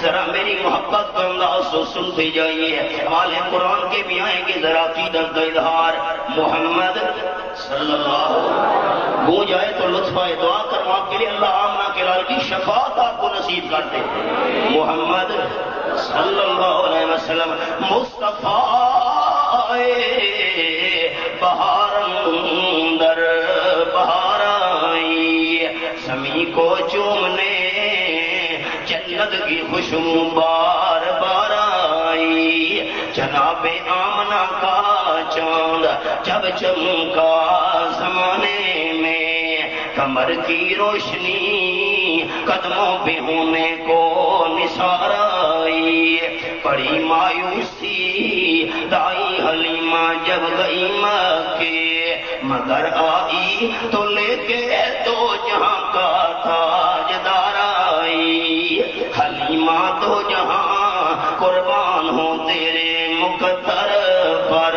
ذرا میری محبت کا انداز تو سنتے جائیے. حال قرآن کے بھی آئیں گے ذرا عقیدت کا اظہار. محمد صلی اللہ ہو جائے تو لطف آئے. دعا کروں آپ کے لیے اللہ آمنہ کے لال کی شفاعت آپ کو نصیب کرتے. محمد صلی اللہ علیہ وسلم مصطفیٰ بہار اندر بہار آئی سمی کو چومنے جنت کی خوشبو بار بار آئی. جناب آمنہ کا چاند جب چمکا زمانے میں کمر کی روشنی قدموں پہ ہونے کو نثار آئی. بڑی مایوسی دائی حلیمہ جب گئی مکے مگر آئی تو لے کے تو جہاں کا تاجدار آئی. حلیمہ تو جہاں قربان ہو تیرے مقدر پر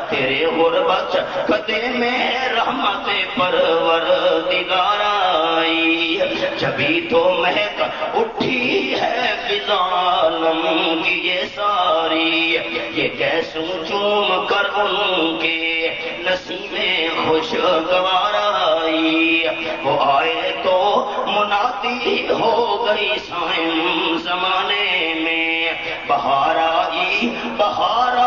تیرے غربت قدے میں رحمت پروردگار آئی. جبھی تو مہک اٹھی ہے فضا عالم کی یہ ساری. یہ کیسوں چوم کر ان کے نسیمیں خوشگوار آئی. وہ آئے تو منادی ہو گئی سائن زمانے میں بہار آئی بہار